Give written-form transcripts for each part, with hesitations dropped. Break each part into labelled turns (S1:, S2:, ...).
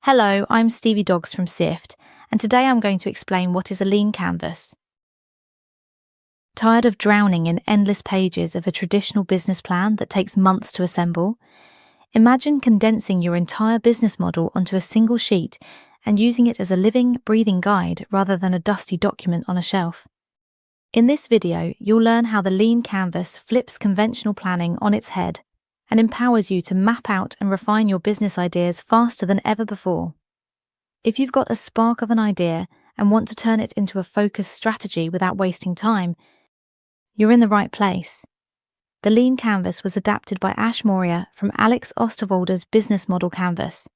S1: Hello, I'm Stevie Dogs from Siift, and today I'm going to explain what is a lean canvas. Tired of drowning in endless pages of a traditional business plan that takes months to assemble? Imagine condensing your entire business model onto a single sheet and using it as a living, breathing guide rather than a dusty document on a shelf. In this video, you'll learn how the lean canvas flips conventional planning on its head and empowers you to map out and refine your business ideas faster than ever before. If you've got a spark of an idea and want to turn it into a focused strategy without wasting time, you're in the right place. The lean canvas was adapted by Ash Maurya from Alex Osterwalder's business model canvas.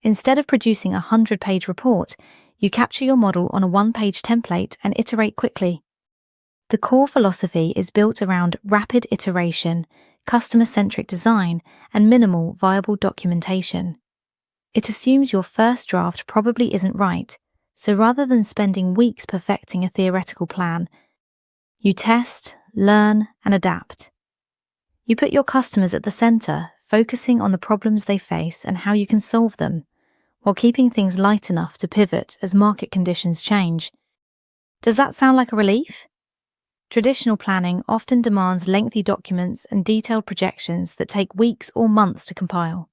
S1: Instead of producing a 100-page report, you capture your model on a one-page template and iterate quickly. The core philosophy is built around rapid iteration, customer-centric design, and minimal viable documentation. It assumes your first draft probably isn't right, so rather than spending weeks perfecting a theoretical plan, you test, learn, and adapt. You put your customers at the center, focusing on the problems they face and how you can solve them, while keeping things light enough to pivot as market conditions change. Does that sound like a relief? Traditional planning often demands lengthy documents and detailed projections that take weeks or months to compile.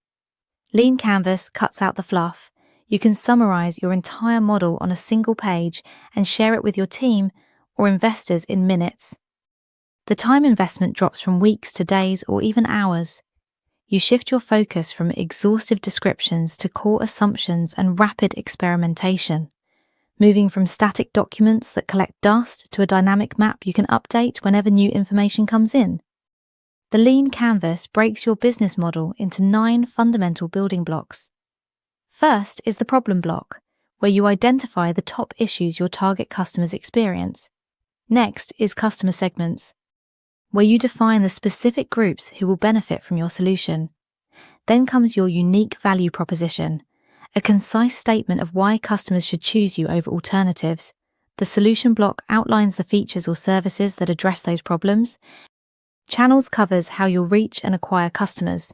S1: Lean Canvas cuts out the fluff. You can summarize your entire model on a single page and share it with your team or investors in minutes. The time investment drops from weeks to days or even hours. You shift your focus from exhaustive descriptions to core assumptions and rapid experimentation, moving from static documents that collect dust to a dynamic map you can update whenever new information comes in. The lean canvas breaks your business model into 9 fundamental building blocks. First is the problem block, where you identify the top issues your target customers experience. Next is customer segments, where you define the specific groups who will benefit from your solution. Then comes your unique value proposition, a concise statement of why customers should choose you over alternatives. The solution block outlines the features or services that address those problems. Channels covers how you'll reach and acquire customers.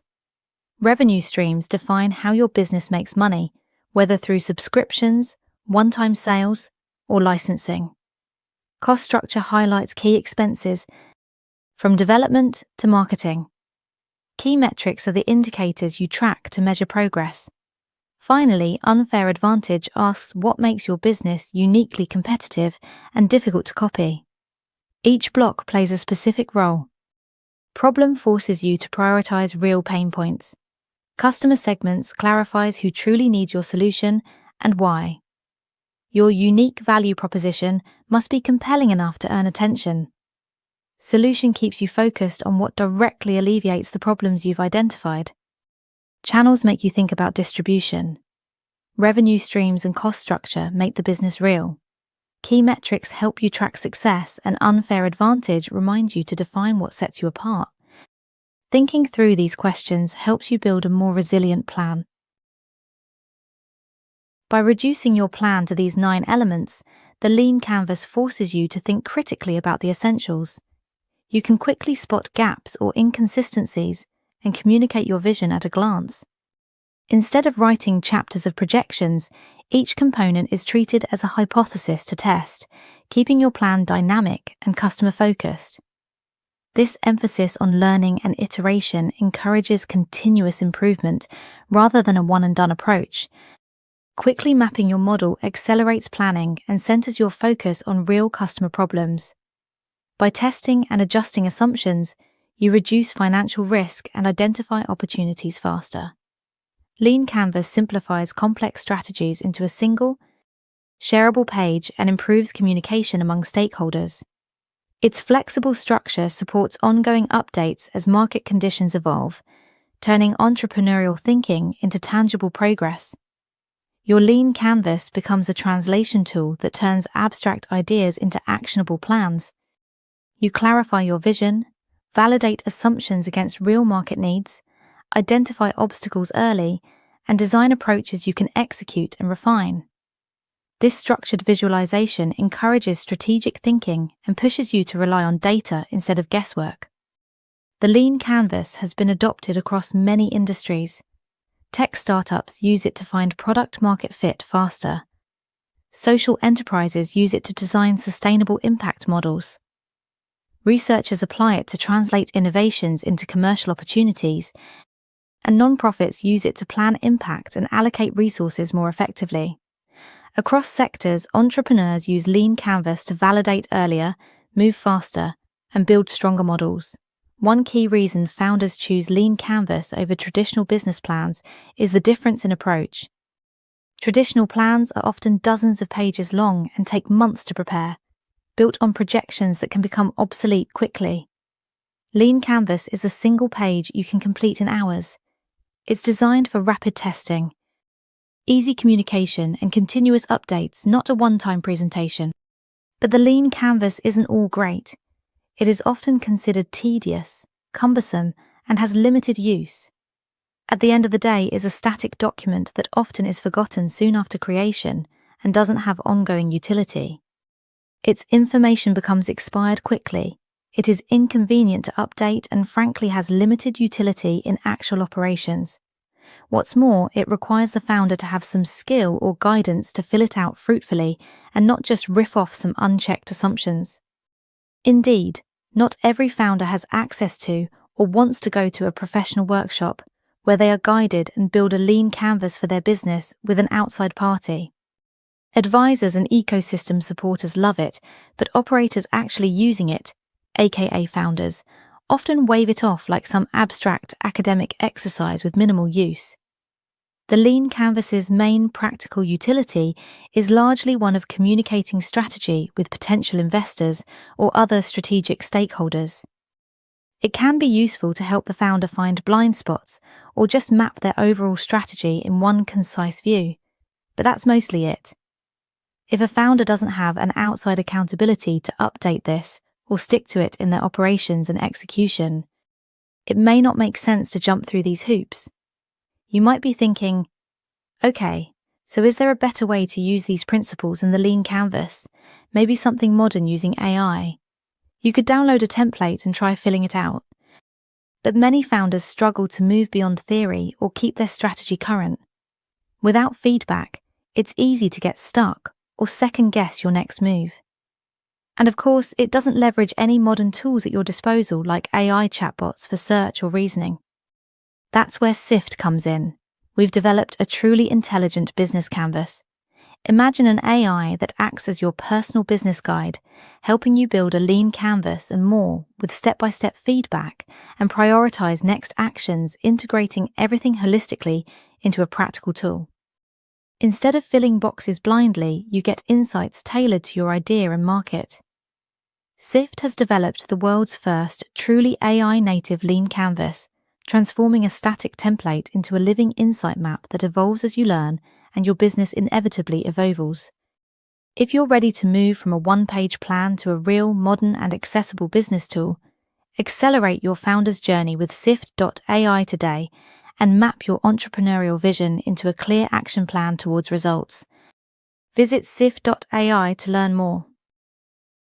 S1: Revenue streams define how your business makes money, whether through subscriptions, one-time sales, or licensing. Cost structure highlights key expenses from development to marketing. Key metrics are the indicators you track to measure progress. Finally, unfair advantage asks what makes your business uniquely competitive and difficult to copy. Each block plays a specific role. Problem forces you to prioritize real pain points. Customer segments clarifies who truly needs your solution and why. Your unique value proposition must be compelling enough to earn attention. Solution keeps you focused on what directly alleviates the problems you've identified. Channels make you think about distribution. Revenue streams and cost structure make the business real. Key metrics help you track success, and unfair advantage reminds you to define what sets you apart. Thinking through these questions helps you build a more resilient plan. By reducing your plan to these 9 elements, the lean canvas forces you to think critically about the essentials. You can quickly spot gaps or inconsistencies and communicate your vision at a glance. Instead of writing chapters of projections, each component is treated as a hypothesis to test, keeping your plan dynamic and customer-focused. This emphasis on learning and iteration encourages continuous improvement rather than a one-and-done approach. Quickly mapping your model accelerates planning and centers your focus on real customer problems. By testing and adjusting assumptions, you reduce financial risk and identify opportunities faster. Lean Canvas simplifies complex strategies into a single, shareable page and improves communication among stakeholders. Its flexible structure supports ongoing updates as market conditions evolve, turning entrepreneurial thinking into tangible progress. Your Lean Canvas becomes a translation tool that turns abstract ideas into actionable plans. You clarify your vision, validate assumptions against real market needs, identify obstacles early, and design approaches you can execute and refine. This structured visualization encourages strategic thinking and pushes you to rely on data instead of guesswork. The lean canvas has been adopted across many industries. Tech startups use it to find product-market fit faster. Social enterprises use it to design sustainable impact models. Researchers apply it to translate innovations into commercial opportunities, and nonprofits use it to plan impact and allocate resources more effectively. Across sectors, entrepreneurs use Lean Canvas to validate earlier, move faster, and build stronger models. One key reason founders choose Lean Canvas over traditional business plans is the difference in approach. Traditional plans are often dozens of pages long and take months to prepare, built on projections that can become obsolete quickly. Lean Canvas is a single page you can complete in hours. It's designed for rapid testing, easy communication, and continuous updates, not a one-time presentation. But the Lean Canvas isn't all great. It is often considered tedious, cumbersome, and has limited use. At the end of the day, it is a static document that often is forgotten soon after creation and doesn't have ongoing utility. Its information becomes expired quickly. It is inconvenient to update and frankly has limited utility in actual operations. What's more, it requires the founder to have some skill or guidance to fill it out fruitfully and not just riff off some unchecked assumptions. Indeed, not every founder has access to or wants to go to a professional workshop where they are guided and build a lean canvas for their business with an outside party. Advisors and ecosystem supporters love it, but operators actually using it, aka founders, often wave it off like some abstract academic exercise with minimal use. The Lean Canvas's main practical utility is largely one of communicating strategy with potential investors or other strategic stakeholders. It can be useful to help the founder find blind spots or just map their overall strategy in one concise view, but that's mostly it. If a founder doesn't have an outside accountability to update this or stick to it in their operations and execution, it may not make sense to jump through these hoops. You might be thinking, okay, so is there a better way to use these principles in the Lean Canvas? Maybe something modern using AI? You could download a template and try filling it out. But many founders struggle to move beyond theory or keep their strategy current. Without feedback, it's easy to get stuck or second-guess your next move. And of course, it doesn't leverage any modern tools at your disposal like AI chatbots for search or reasoning. That's where Siift comes in. We've developed a truly intelligent business canvas. Imagine an AI that acts as your personal business guide, helping you build a lean canvas and more with step-by-step feedback and prioritize next actions, integrating everything holistically into a practical tool. Instead of filling boxes blindly, you get insights tailored to your idea and market. Siift has developed the world's first truly AI-native lean canvas, transforming a static template into a living insight map that evolves as you learn and your business inevitably evolves. If you're ready to move from a one-page plan to a real, modern and accessible business tool, accelerate your founder's journey with Siift.ai today and map your entrepreneurial vision into a clear action plan towards results. Visit Siift.ai to learn more.